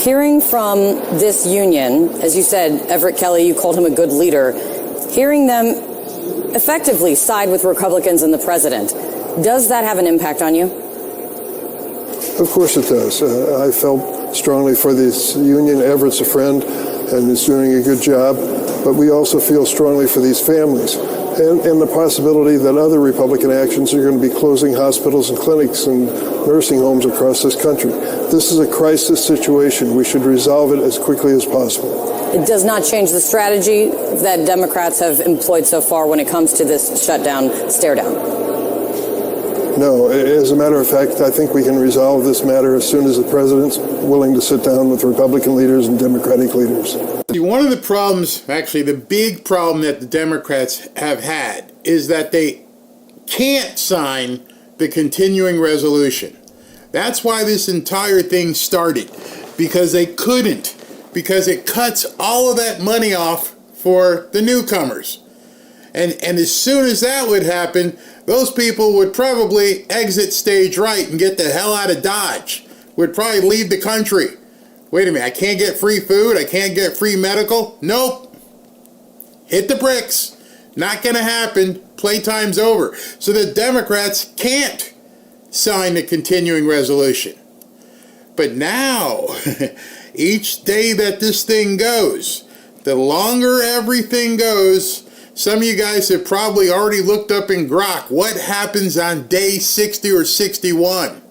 Hearing from this union, as you said, Everett Kelly, you called him a good leader, hearing them effectively side with Republicans and the president, does that have an impact on you? Of course it does. I felt strongly for this union. Everett's a friend and is doing a good job, but we also feel strongly for these families and the possibility that other Republican actions are going to be closing hospitals and clinics and nursing homes across this country. This is a crisis situation. We should resolve it as quickly as possible. It does not change the strategy that Democrats have employed so far when it comes to this shutdown, stare down. No, as a matter of fact, I think we can resolve this matter as soon as the president's willing to sit down with Republican leaders and Democratic leaders. One of the problems, actually the big problem that the Democrats have had is that they can't sign the continuing resolution. That's why this entire thing started, because they couldn't, because it cuts all of that money off for the newcomers. And as soon as that would happen, those people would probably exit stage right and get the hell out of Dodge, would probably leave the country. Wait a minute, I can't get free food, I can't get free medical? Nope. Hit the bricks. Not going to happen. Playtime's over. So the Democrats can't sign the continuing resolution. But now, each day that this thing goes, the longer everything goes, some of you guys have probably already looked up in Grok what happens on day 60 or 61.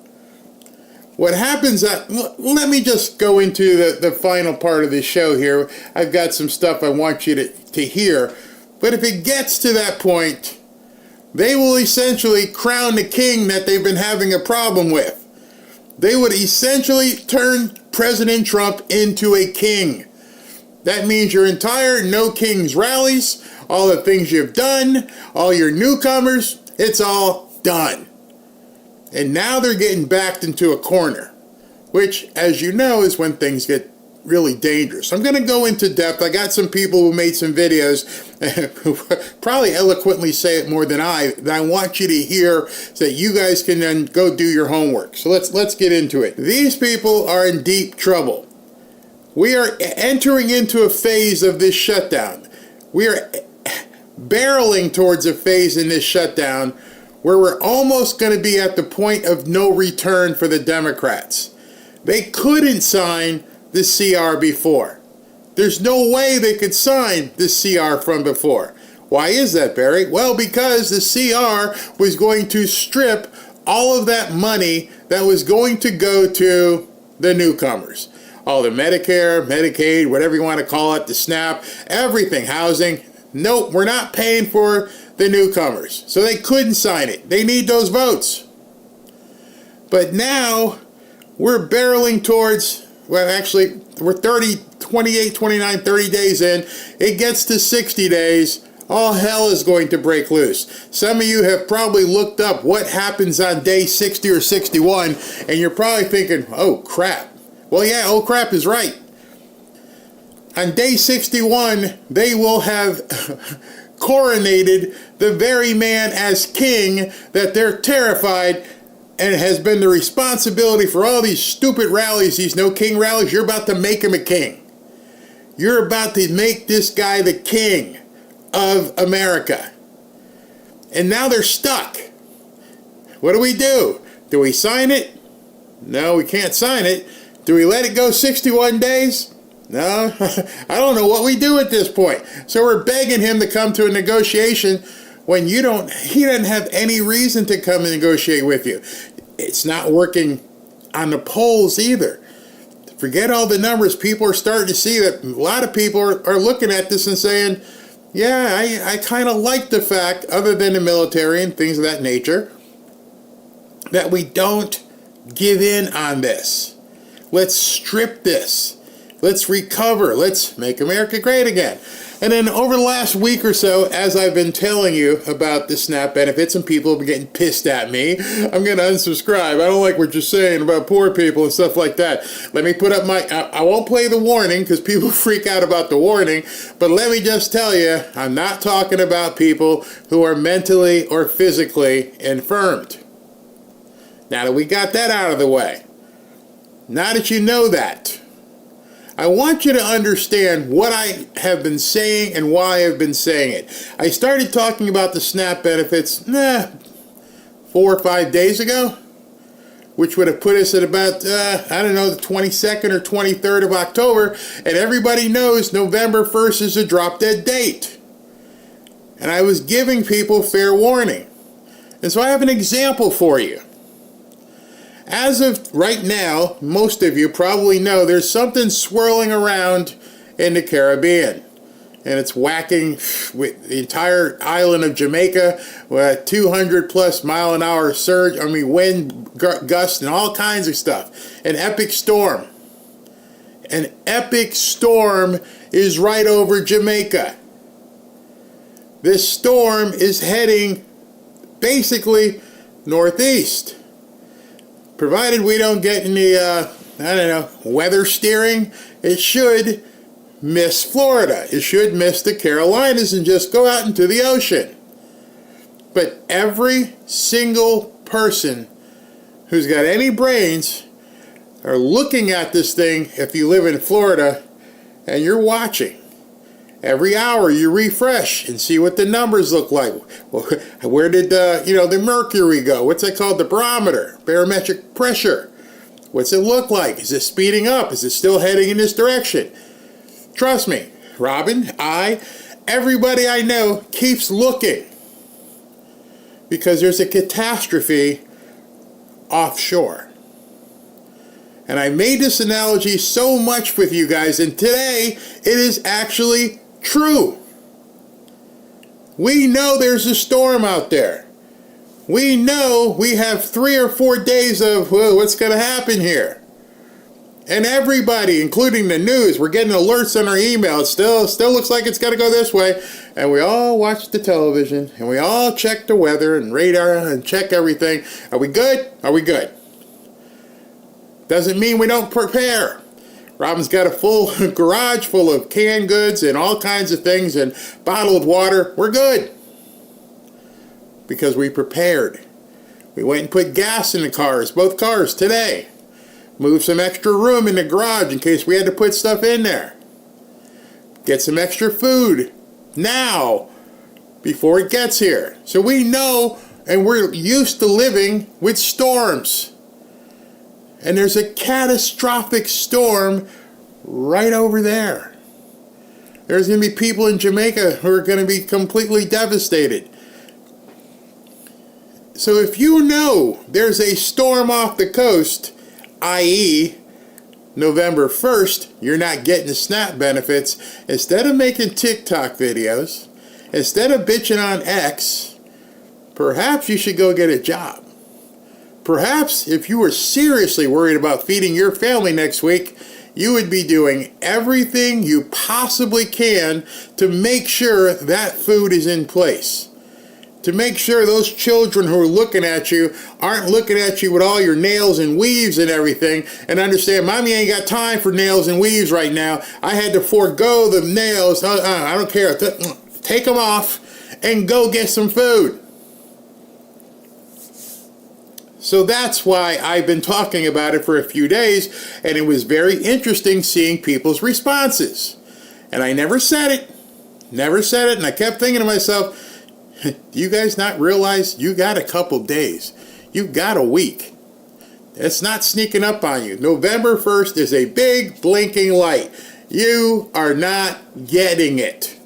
What happens, let me just go into the final part of this show here. I've got some stuff I want you to hear. But if it gets to that point, they will essentially crown the king that they've been having a problem with. They would essentially turn President Trump into a king. That means your entire No Kings rallies, all the things you've done, all your newcomers, it's all done. And now they're getting backed into a corner, which, as you know, is when things get really dangerous. I'm going to go into depth. I got some people who made some videos who probably eloquently say it more than I want you to hear so that you guys can then go do your homework. So let's get into it. These people are in deep trouble. We are entering into a phase of this shutdown. We are barreling towards a phase in this shutdown where we're almost going to be at the point of no return for the Democrats. They couldn't sign the CR before. There's no way they could sign the CR from before. Why is that, Barry? Well, because the CR was going to strip all of that money that was going to go to the newcomers. All the Medicare, Medicaid, whatever you want to call it, the SNAP, everything, housing. Nope, we're not paying for the newcomers. So they couldn't sign it. They need those votes. But now we're barreling towards, well, actually, we're 28, 29, 30 days in. It gets to 60 days. All hell is going to break loose. Some of you have probably looked up what happens on day 60 or 61, and you're probably thinking, oh, crap. Well, yeah, oh, crap is right. On day 61, they will have coronated the very man as king that they're terrified and it has been the responsibility for all these stupid rallies, these no king rallies. You're about to make him a king. You're about to make this guy the king of America. And now they're stuck. What do? Do we sign it? No, we can't sign it. Do we let it go 61 days? No, I don't know what we do at this point. So we're begging him to come to a negotiation when he doesn't have any reason to come and negotiate with you. It's not working on the polls either. Forget all the numbers. People are starting to see that a lot of people are looking at this and saying, yeah, I kind of like the fact, other than the military and things of that nature, that we don't give in on this. Let's strip this. Let's recover. Let's make America great again. And then over the last week or so, as I've been telling you about the SNAP benefits, and people have been getting pissed at me, I'm going to unsubscribe. I don't like what you're saying about poor people and stuff like that. Let me put up I won't play the warning because people freak out about the warning, but let me just tell you, I'm not talking about people who are mentally or physically infirmed. Now that we got that out of the way, now that you know that, I want you to understand what I have been saying and why I've been saying it. I started talking about the SNAP benefits 4 or 5 days ago, which would have put us at about, the 22nd or 23rd of October, and everybody knows November 1st is a drop-dead date. And I was giving people fair warning. And so I have an example for you. As of right now, most of you probably know there's something swirling around in the Caribbean. And it's whacking with the entire island of Jamaica with a 200 plus mile an hour surge, wind gusts and all kinds of stuff. An epic storm. An epic storm is right over Jamaica. This storm is heading basically northeast. Provided we don't get any, weather steering, it should miss Florida. It should miss the Carolinas and just go out into the ocean. But every single person who's got any brains are looking at this thing if you live in Florida and you're watching. Every hour you refresh and see what the numbers look like. Well, where did the mercury go? What's that called? The barometer, barometric pressure. What's it look like? Is it speeding up? Is it still heading in this direction? Trust me, Robin, everybody I know keeps looking because there's a catastrophe offshore. And I made this analogy so much with you guys, and today it is actually true. We know there's a storm out there. We know we have 3 or 4 days of what's going to happen here. And everybody, including the news, we're getting alerts on our email. It still looks like it's going to go this way. And we all watch the television, and we all check the weather and radar and check everything. Are we good? Are we good? Doesn't mean we don't prepare. Robin's got a full garage full of canned goods and all kinds of things and bottled water. We're good. Because we prepared. We went and put gas in the cars, both cars today. Moved some extra room in the garage in case we had to put stuff in there. Get some extra food now before it gets here. So we know and we're used to living with storms. And there's a catastrophic storm right over there. There's going to be people in Jamaica who are going to be completely devastated. So if you know there's a storm off the coast, i.e. November 1st, you're not getting the SNAP benefits, instead of making TikTok videos, instead of bitching on X, perhaps you should go get a job. Perhaps if you were seriously worried about feeding your family next week, you would be doing everything you possibly can to make sure that food is in place. To make sure those children who are looking at you aren't looking at you with all your nails and weaves and everything and understand, Mommy ain't got time for nails and weaves right now. I had to forego the nails. I don't care. Take them off and go get some food. So that's why I've been talking about it for a few days, and it was very interesting seeing people's responses. And I never said it, and I kept thinking to myself, do you guys not realize you got a couple days? You got a week. It's not sneaking up on you. November 1st is a big blinking light. You are not getting it.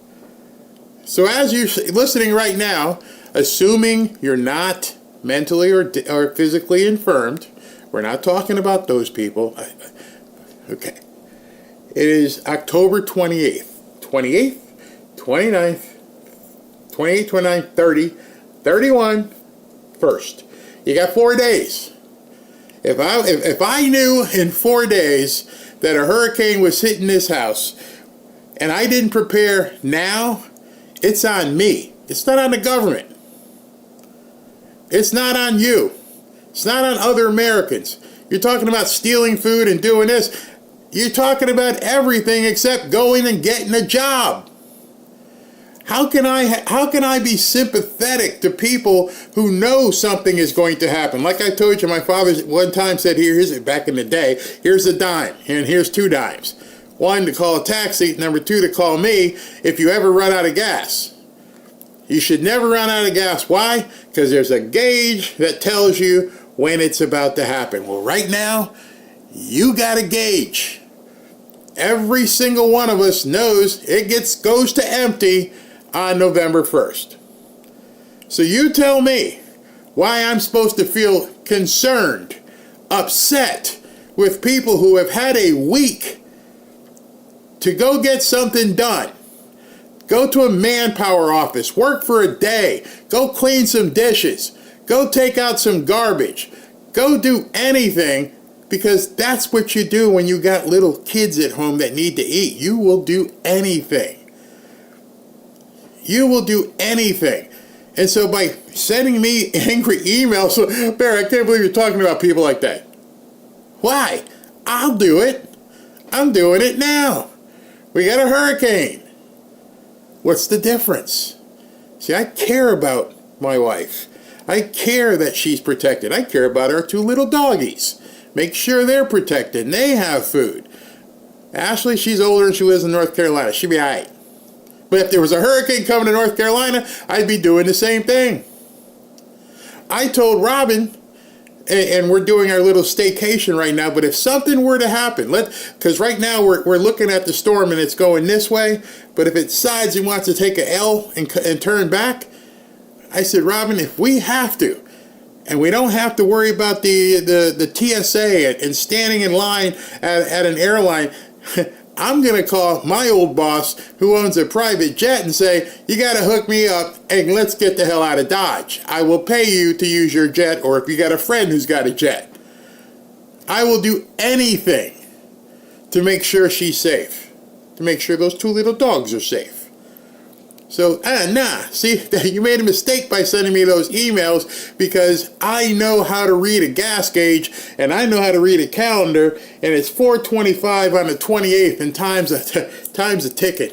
So as you're listening right now, assuming you're not mentally or physically infirmed, we're not talking about those people. Okay. It is October 28th, 29th, 28, 29, 30, 31, 1st. You got 4 days. If I knew in 4 days that a hurricane was hitting this house and I didn't prepare now, it's on me. It's not on the government. It's not on you. It's not on other Americans. You're talking about stealing food and doing this. You're talking about everything except going and getting a job. How can I be sympathetic to people who know something is going to happen? Like I told you, my father one time said, here's it back in the day, here's a dime, and here's 2 dimes. one, to call a taxi. Number two, to call me if you ever run out of gas. You should never run out of gas. Why? Because there's a gauge that tells you when it's about to happen. Well, right now, you got a gauge. Every single one of us knows it goes to empty on November 1st. So you tell me why I'm supposed to feel concerned, upset with people who have had a week to go get something done. Go to a manpower office, work for a day, go clean some dishes, go take out some garbage, go do anything, because that's what you do when you got little kids at home that need to eat. You will do anything. You will do anything. And so by sending me angry emails, so Barry, I can't believe you're talking about people like that. Why? I'll do it. I'm doing it now. We got a hurricane. What's the difference? See, I care about my wife. I care that she's protected. I care about our two little doggies. Make sure they're protected and they have food. Ashley, she's older and she lives in North Carolina. She'll be all right. But if there was a hurricane coming to North Carolina, I'd be doing the same thing. I told Robin, and we're doing our little staycation right now, but if something were to happen, because right now we're looking at the storm and it's going this way, but if it decides it wants to take a L and turn back, I said, Robin, if we have to, and we don't have to worry about the TSA and standing in line at an airline, I'm going to call my old boss who owns a private jet and say, you got to hook me up and let's get the hell out of Dodge. I will pay you to use your jet, or if you got a friend who's got a jet. I will do anything to make sure she's safe, to make sure those two little dogs are safe. So, see, you made a mistake by sending me those emails, because I know how to read a gas gauge and I know how to read a calendar, and it's 4:25 on the 28th and time's a ticking.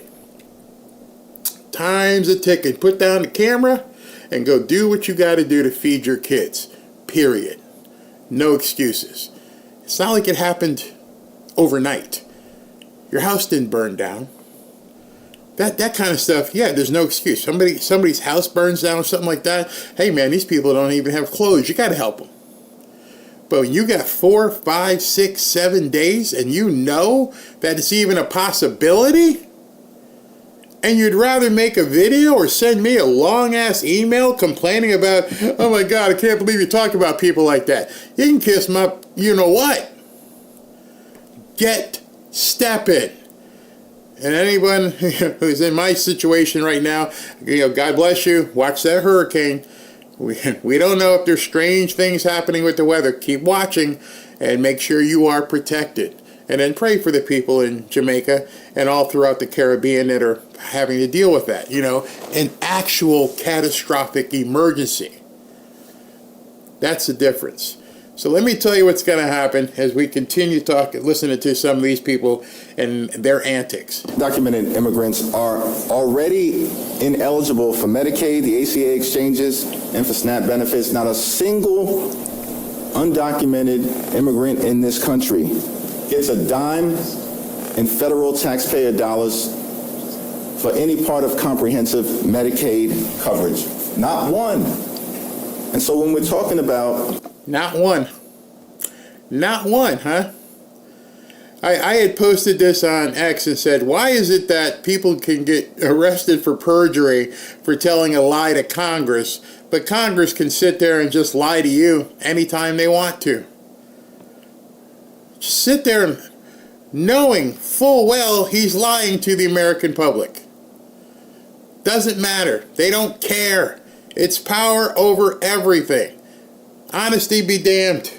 Time's a ticking. Put down the camera and go do what you got to do to feed your kids. Period. No excuses. It's not like it happened overnight. Your house didn't burn down. That kind of stuff, yeah, there's no excuse. Somebody's house burns down or something like that. Hey, man, these people don't even have clothes. You got to help them. But when you got 4, 5, 6, 7 days and you know that it's even a possibility, and you'd rather make a video or send me a long-ass email complaining about, oh, my God, I can't believe you talk about people like that. You can kiss my you-know-what. Get stepping. And anyone who's in my situation right now, God bless you. Watch that hurricane. We don't know if there's strange things happening with the weather. Keep watching and make sure you are protected. And then pray for the people in Jamaica and all throughout the Caribbean that are having to deal with that. An actual catastrophic emergency. That's the difference. So let me tell you what's going to happen as we continue listening to some of these people and their antics. Documented immigrants are already ineligible for Medicaid, the ACA exchanges, and for SNAP benefits. Not a single undocumented immigrant in this country gets a dime in federal taxpayer dollars for any part of comprehensive Medicaid coverage. Not one. And so when we're talking about... Not one. Not one, huh? I had posted this on X and said, why is it that people can get arrested for perjury for telling a lie to Congress, but Congress can sit there and just lie to you anytime they want to? Just sit there knowing full well he's lying to the American public. Doesn't matter. They don't care. It's power over everything. Honesty be damned.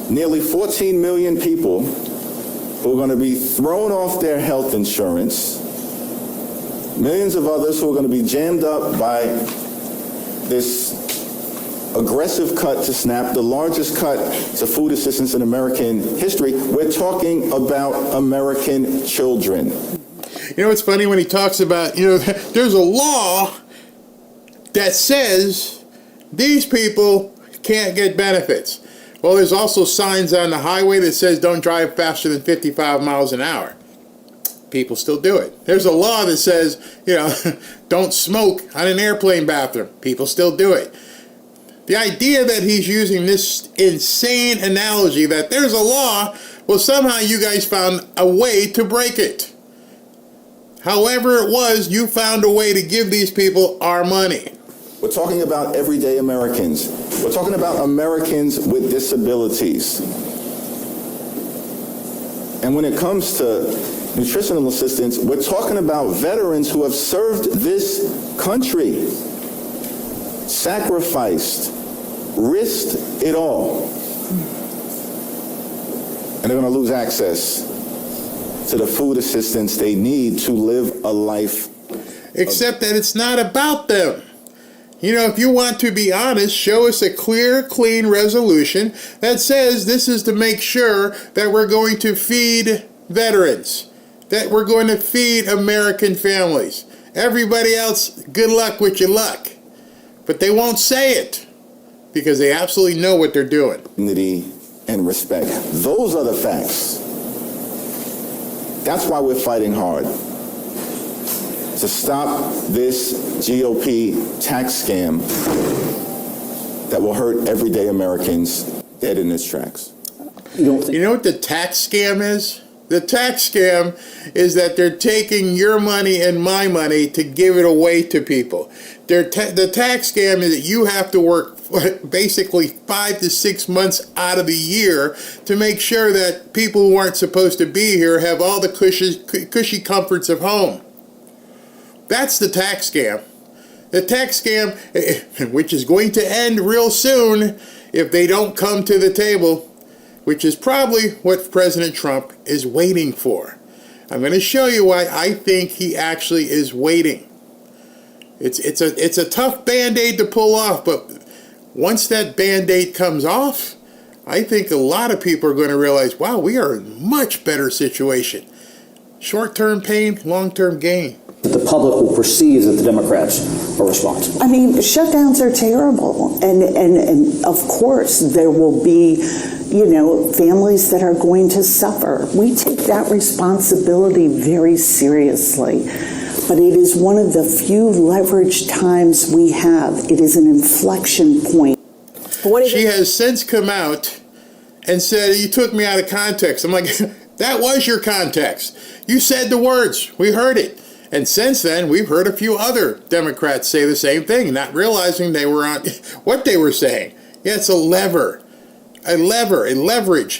Nearly 14 million people who are going to be thrown off their health insurance. Millions of others who are going to be jammed up by this aggressive cut to SNAP, the largest cut to food assistance in American history. We're talking about American children. It's funny when he talks about, there's a law that says these people can't get benefits. Well, there's also signs on the highway that says don't drive faster than 55 miles an hour. People still do it. There's a law that says, don't smoke on an airplane bathroom. People still do it. The idea that he's using this insane analogy that there's a law, well, somehow you guys found a way to break it. However it was, you found a way to give these people our money. We're talking about everyday Americans. We're talking about Americans with disabilities. And when it comes to nutritional assistance, we're talking about veterans who have served this country, sacrificed, risked it all. And they're going to lose access to the food assistance they need to live a life. Except that it's not about them. If you want to be honest, show us a clear, clean resolution that says this is to make sure that we're going to feed veterans, that we're going to feed American families. Everybody else, good luck with your luck. But they won't say it because they absolutely know what they're doing. Dignity and respect. Those are the facts. That's why we're fighting hard. To stop this GOP tax scam that will hurt everyday Americans dead in its tracks. You know what the tax scam is? The tax scam is that they're taking your money and my money to give it away to people. The tax scam is that you have to work basically 5 to 6 months out of the year to make sure that people who aren't supposed to be here have all the cushy comforts of home. That's the tax scam. The tax scam, which is going to end real soon if they don't come to the table, which is probably what President Trump is waiting for. I'm going to show you why I think he actually is waiting. It's a tough Band-Aid to pull off, but once that Band-Aid comes off, I think a lot of people are going to realize, wow, we are in a much better situation. Short-term pain, long-term gain. The public will perceive that the Democrats are responsible. I mean, shutdowns are terrible. And of course, there will be, families that are going to suffer. We take that responsibility very seriously. But it is one of the few leveraged times we have. It is an inflection point. She has since come out and said, you took me out of context. I'm like, that was your context. You said the words. We heard it. And since then, we've heard a few other Democrats say the same thing, not realizing they were on what they were saying. Yeah, it's a leverage,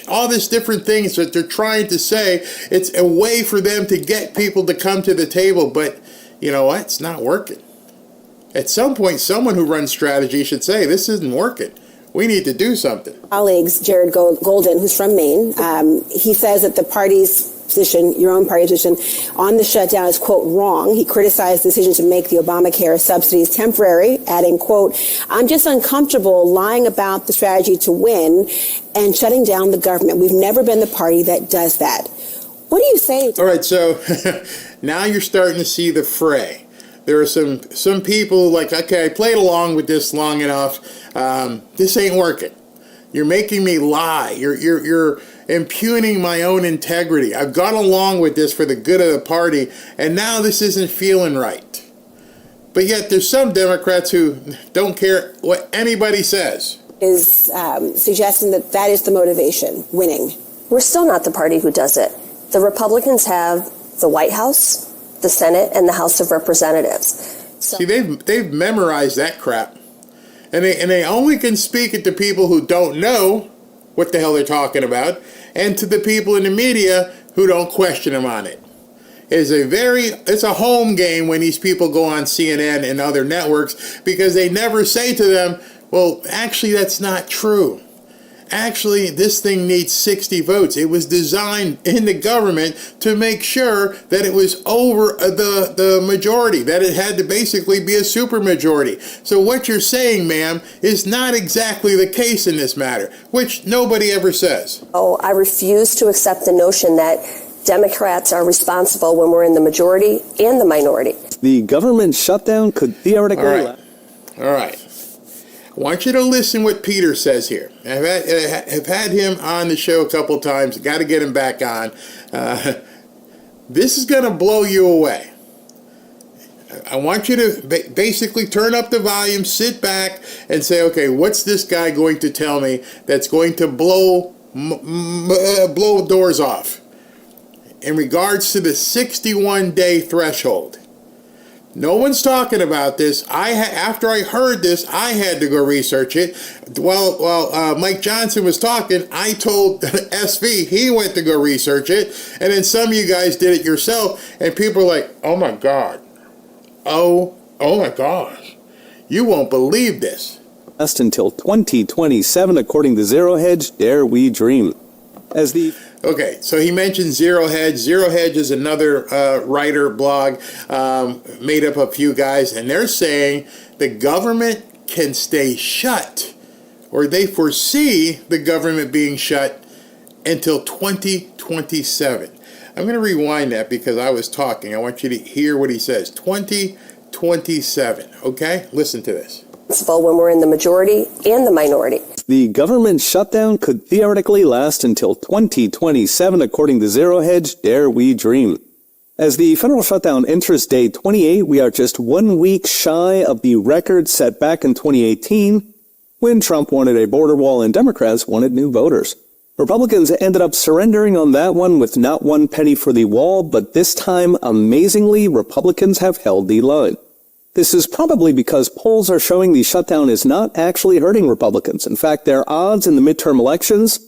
all these different things that they're trying to say. It's a way for them to get people to come to the table. But you know what? It's not working. At some point, someone who runs strategy should say, this isn't working. We need to do something. Colleagues, Jared Golden, who's from Maine, he says that the party's position, your own party's position, on the shutdown is, quote, wrong. He criticized the decision to make the Obamacare subsidies temporary, adding, quote, I'm just uncomfortable lying about the strategy to win and shutting down the government. We've never been the party that does that. What do you say? All right, so now you're starting to see the fray. There are some people like, okay, I played along with this long enough. This ain't working. You're making me lie. You're impugning my own integrity. I've gone along with this for the good of the party, and now this isn't feeling right. But yet there's some Democrats who don't care what anybody says. Is suggesting that is the motivation, winning. We're still not the party who does it. The Republicans have the White House, the Senate, and the House of Representatives. See, they've memorized that crap. And they only can speak it to people who don't know what the hell they're talking about, and to the people in the media who don't question them on it. It's a home game when these people go on CNN and other networks, because they never say to them, well, actually, that's not true. Actually, this thing needs 60 votes. It was designed in the government to make sure that it was over the majority, that it had to basically be a supermajority. So what you're saying, ma'am, is not exactly the case in this matter, which nobody ever says. Oh, I refuse to accept the notion that Democrats are responsible when we're in the majority and the minority. The government shutdown could theoretically... All right. I want you to listen what Peter says here. I've had him on the show a couple times. Got to get him back on. This is going to blow you away. I want you to basically turn up the volume, sit back, and say, okay, what's this guy going to tell me that's going to blow doors off in regards to the 61-day threshold? No one's talking about this. After I heard this, I had to go research it. While Mike Johnson was talking, I told SV he went to go research it, and then some of you guys did it yourself, and people are like, oh my God. Oh my gosh. You won't believe this. Last until 2027, according to Zero Hedge, dare we dream. Okay, so he mentioned Zero Hedge. Zero Hedge is another writer blog made up of a few guys, and they're saying the government can stay shut, or they foresee the government being shut until 2027. I'm going to rewind that because I was talking. I want you to hear what he says. 2027. Okay? Listen to this. When we're in the majority and the minority. The government shutdown could theoretically last until 2027, according to Zero Hedge, dare we dream. As the federal shutdown enters day 28, we are just 1 week shy of the record set back in 2018, when Trump wanted a border wall and Democrats wanted new voters. Republicans ended up surrendering on that one with not one penny for the wall, but this time, amazingly, Republicans have held the line. This is probably because polls are showing the shutdown is not actually hurting Republicans. In fact, their odds in the midterm elections,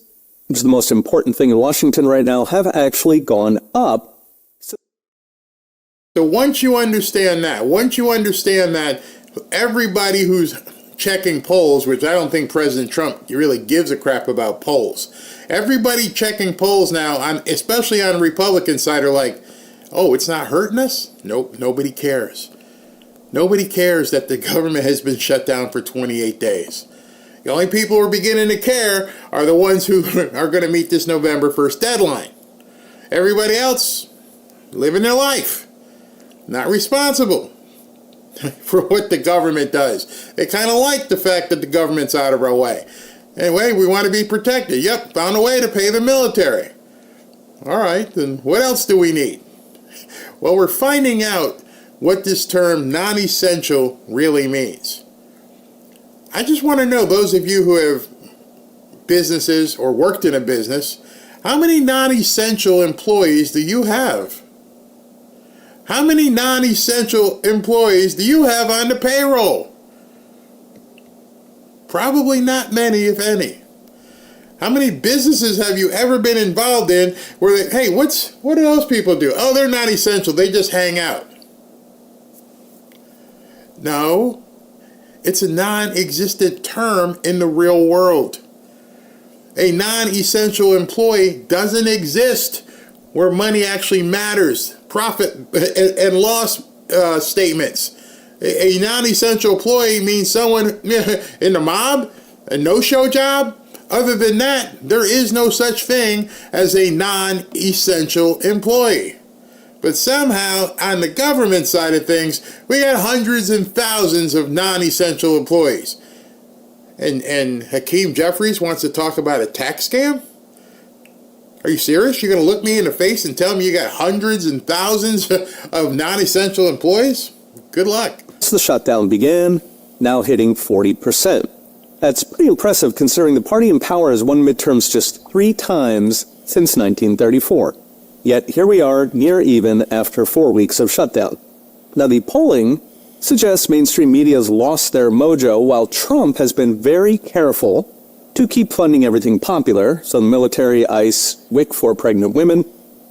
which is the most important thing in Washington right now, have actually gone up. So once you understand that, everybody who's checking polls, which I don't think President Trump really gives a crap about polls. Everybody checking polls now, especially on the Republican side, are like, oh, it's not hurting us? Nope, nobody cares. Nobody cares that the government has been shut down for 28 days. The only people who are beginning to care are the ones who are going to meet this November 1st deadline. Everybody else, living their life, not responsible for what the government does. They kind of like the fact that the government's out of our way. Anyway, we want to be protected. Yep, found a way to pay the military. All right, then what else do we need? Well, we're finding out what this term non-essential really means. I just want to know, those of you who have businesses or worked in a business, how many non-essential employees do you have? How many non-essential employees do you have on the payroll? Probably not many, if any. How many businesses have you ever been involved in where hey, what do those people do? Oh, they're not essential. They just hang out. No, it's a non-existent term in the real world. A non-essential employee doesn't exist where money actually matters. Profit and loss statements. A non-essential employee means someone in the mob, a no-show job. Other than that, there is no such thing as a non-essential employee. But somehow, on the government side of things, we got hundreds and thousands of non-essential employees. And Hakeem Jeffries wants to talk about a tax scam? Are you serious? You're going to look me in the face and tell me you got hundreds and thousands of non-essential employees? Good luck. The shutdown began, now hitting 40%. That's pretty impressive considering the party in power has won midterms just 3 times since 1934. Yet here we are, near even after 4 weeks of shutdown. Now the polling suggests mainstream media's lost their mojo, while Trump has been very careful to keep funding everything popular, so the military, ICE, WIC for pregnant women,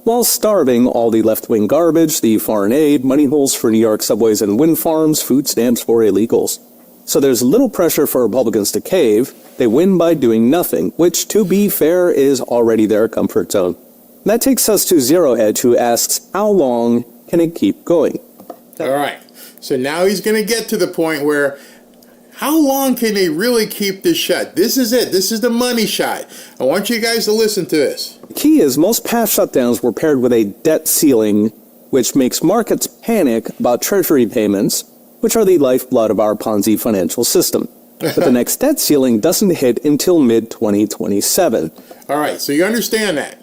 while starving all the left-wing garbage, the foreign aid, money holes for New York subways and wind farms, food stamps for illegals. So there's little pressure for Republicans to cave. They win by doing nothing, which, to be fair, is already their comfort zone. That takes us to Zero Hedge, who asks, how long can it keep going? All right. So now he's going to get to the point where, how long can they really keep this shut? This is it. This is the money shot. I want you guys to listen to this. The key is most past shutdowns were paired with a debt ceiling, which makes markets panic about treasury payments, which are the lifeblood of our Ponzi financial system. But the next debt ceiling doesn't hit until mid-2027. All right. So you understand that.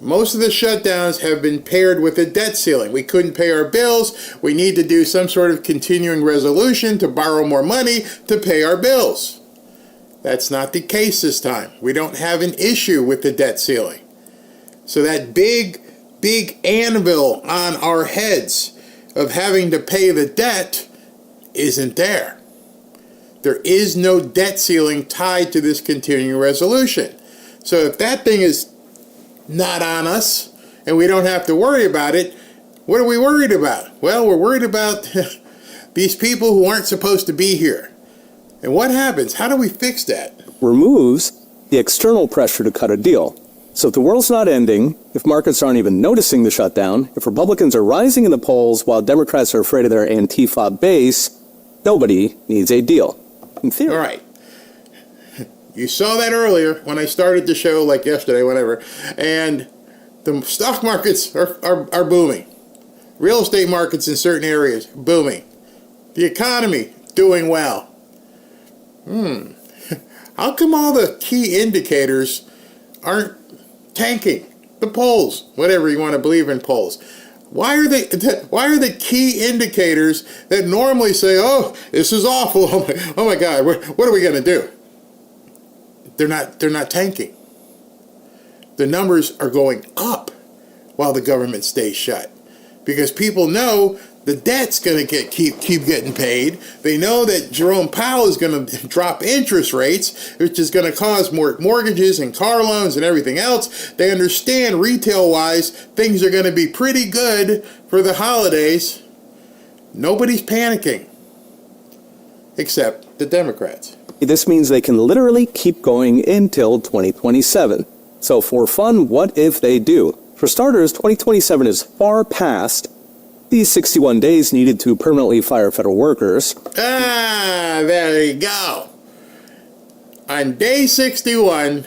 Most of the shutdowns have been paired with a debt ceiling. We couldn't pay our bills. We need to do some sort of continuing resolution to borrow more money to pay our bills. That's not the case this time. We don't have an issue with the debt ceiling. So that big anvil on our heads of having to pay the debt isn't there. There is no debt ceiling tied to this continuing resolution. So if that thing is not on us and we don't have to worry about it, what are we worried about? Well, we're worried about these people who aren't supposed to be here. And what happens? How do we fix that? Removes the external pressure to cut a deal. So if the world's not ending, if markets aren't even noticing the shutdown, if Republicans are rising in the polls while Democrats are afraid of their Antifa base, nobody needs a deal. In theory. All right. You saw that earlier when I started the show, like yesterday, whatever, and the stock markets are booming. Real estate markets in certain areas, booming. The economy, doing well. How come all the key indicators aren't tanking? The polls, whatever you want to believe in polls. Why are the key indicators that normally say, oh, this is awful, oh my God, what are we going to do? They're not tanking. The numbers are going up while the government stays shut, because people know the debt's going to keep getting paid. They know that Jerome Powell is going to drop interest rates, which is going to cause more mortgages and car loans and everything else. They understand retail-wise things are going to be pretty good for the holidays. Nobody's panicking except the Democrats. This means they can literally keep going until 2027. So for fun, what if they do? For starters, 2027 is far past these 61 days needed to permanently fire federal workers. There you go. On day 61,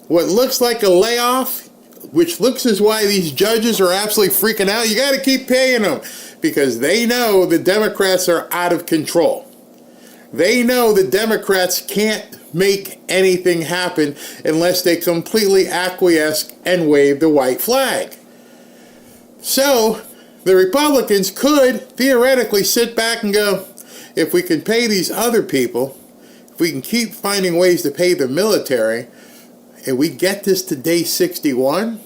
what looks like a layoff, which looks as why these judges are absolutely freaking out, you got to keep paying them because they know the Democrats are out of control. They know the Democrats can't make anything happen unless they completely acquiesce and wave the white flag. So the Republicans could theoretically sit back and go, if we can pay these other people, if we can keep finding ways to pay the military, and we get this to day 61,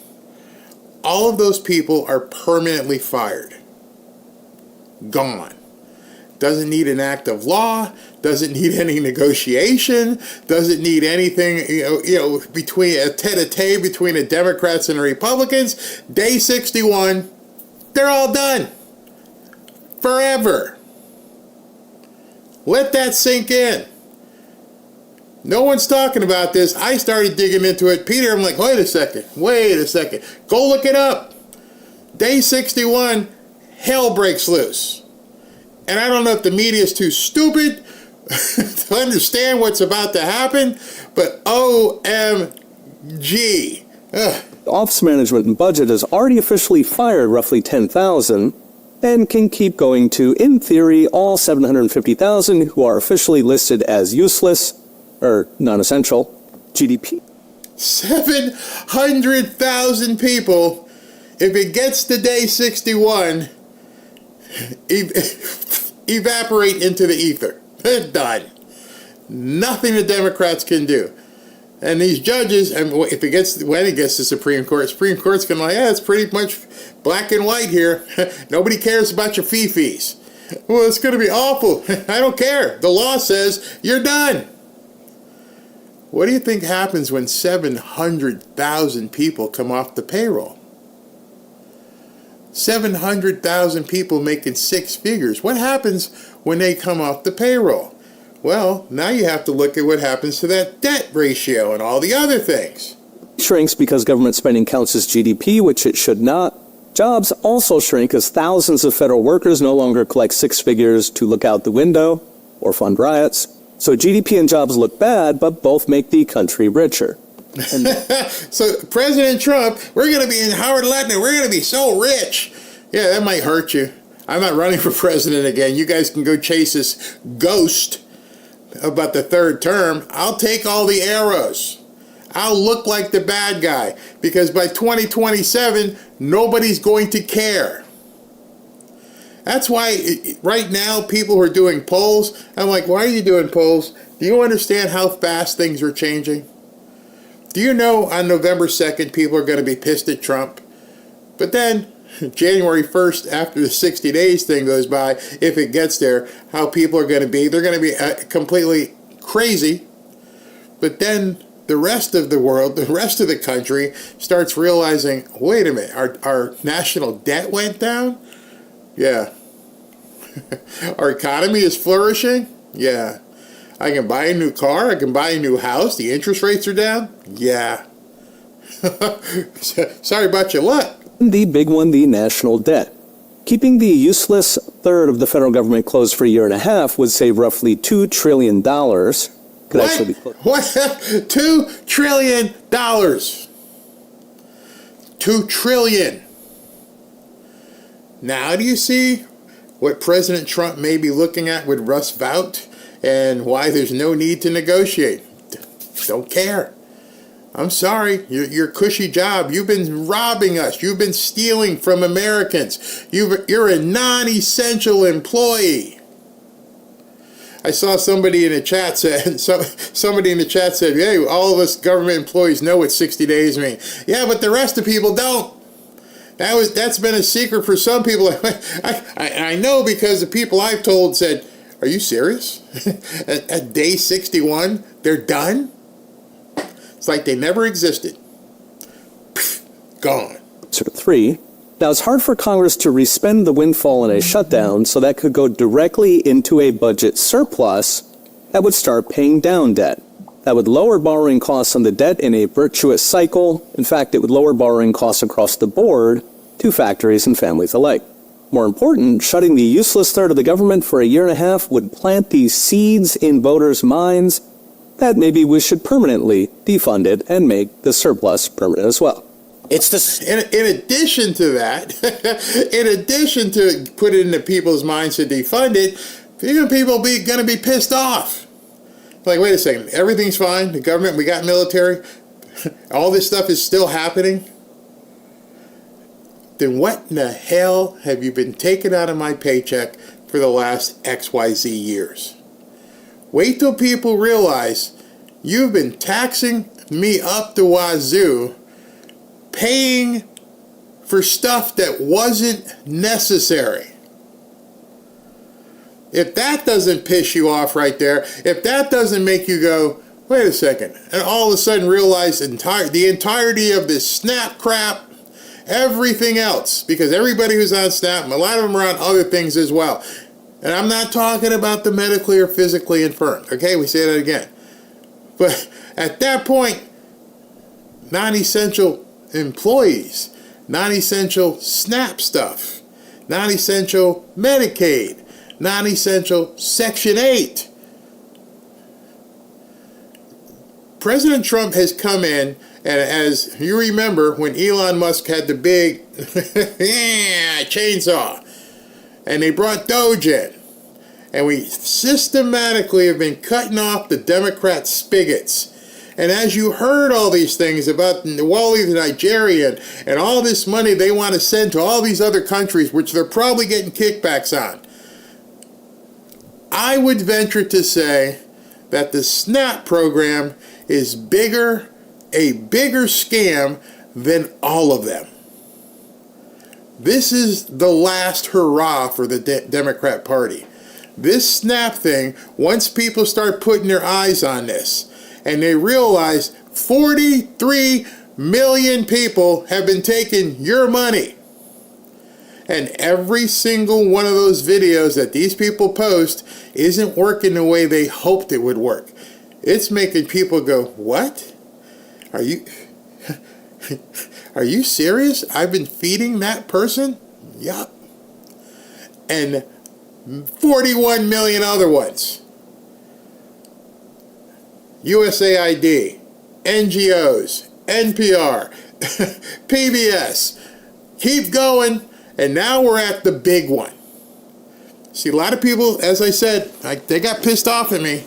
all of those people are permanently fired. Gone. Doesn't need an act of law, doesn't need any negotiation, doesn't need anything, between a tete-a-tete between the Democrats and the Republicans. Day 61, they're all done. Forever. Let that sink in. No one's talking about this. I started digging into it. Peter, I'm like, wait a second. Go look it up. Day 61, hell breaks loose. And I don't know if the media is too stupid to understand what's about to happen, but OMG. Ugh. Office Management and Budget has already officially fired roughly 10,000 and can keep going to, in theory, all 750,000 who are officially listed as useless or non-essential. GDP. 700,000 people, if it gets to day 61, evaporate into the ether. They're done. Nothing the Democrats can do. And these judges, and when it gets to the Supreme Court's going to like, it's pretty much black and white here. Nobody cares about your fees. Well, it's going to be awful. I don't care. The law says you're done. What do you think happens when 700,000 people come off the payroll? 700,000 people making six figures. What happens when they come off the payroll? Well, now you have to look at what happens to that debt ratio and all the other things. Shrinks because government spending counts as GDP, which it should not. Jobs also shrink as thousands of federal workers no longer collect six figures to look out the window or fund riots. So GDP and jobs look bad, but both make the country richer. So President Trump, we're going to be in Howard Latin, we're going to be so rich. Yeah, that might hurt you. I'm not running for president again. You guys can go chase this ghost about the third term. I'll take all the arrows. I'll look like the bad guy, because by 2027, nobody's going to care. That's why right now people who are doing polls, I'm like, why are you doing polls? Do you understand how fast things are changing? Do you know on November 2nd, people are going to be pissed at Trump? But then January 1st, after the 60 days thing goes by, if it gets there, how people are going to be. They're going to be completely crazy. But then the rest of the world, the rest of the country starts realizing, wait a minute, our national debt went down? Yeah. Our economy is flourishing? Yeah. I can buy a new car. I can buy a new house. The interest rates are down? Yeah. Sorry about your luck. The big one, the national debt. Keeping the useless third of the federal government closed for a year and a half would save roughly $2 trillion. Could What? actually be closed. What? $2 trillion. $2 trillion. Now do you see what President Trump may be looking at with Russ Vought and why there's no need to negotiate? Don't care. I'm sorry, your cushy job. You've been robbing us. You've been stealing from Americans. You're a non-essential employee. I saw somebody in the chat said, hey, all of us government employees know what 60 days mean. Yeah, but the rest of people don't. That's been a secret for some people. I know, because the people I've told said, are you serious? At day 61, they're done? It's like they never existed. Gone. 3. Now, it's hard for Congress to respend the windfall in a shutdown, so that could go directly into a budget surplus that would start paying down debt. That would lower borrowing costs on the debt in a virtuous cycle. In fact, it would lower borrowing costs across the board to factories and families alike. More important, shutting the useless third of the government for a year and a half would plant these seeds in voters' minds that maybe we should permanently defund it and make the surplus permanent as well. It's this. In addition to that, in addition to put it into people's minds to defund it, people going to be pissed off. Like, wait a second, everything's fine. The government, we got military, all this stuff is still happening. Then what in the hell have you been taking out of my paycheck for the last XYZ years? Wait till people realize you've been taxing me up the wazoo, paying for stuff that wasn't necessary. If that doesn't piss you off right there, if that doesn't make you go, wait a second, and all of a sudden realize the entirety of this SNAP crap, everything else, because everybody who's on SNAP, a lot of them are on other things as well. And I'm not talking about the medically or physically infirm. Okay, we say that again. But at that point, non-essential employees, non-essential SNAP stuff, non-essential Medicaid, non-essential Section 8. President Trump has come in, and as you remember, when Elon Musk had the big chainsaw, and they brought Doge in, and we systematically have been cutting off the Democrat spigots. And as you heard all these things about Wally the Nigerian and all this money they want to send to all these other countries, which they're probably getting kickbacks on, I would venture to say that the SNAP program is a bigger scam than all of them. This is the last hurrah for the Democrat Party. This SNAP thing, once people start putting their eyes on this, and they realize 43 million people have been taking your money, and every single one of those videos that these people post isn't working the way they hoped it would work. It's making people go, what? Are you serious? I've been feeding that person? Yup. And 41 million other ones. USAID, NGOs, NPR, PBS. Keep going. And now we're at the big one. See, a lot of people, as I said, they got pissed off at me.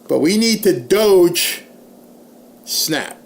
But we need to Doge SNAP.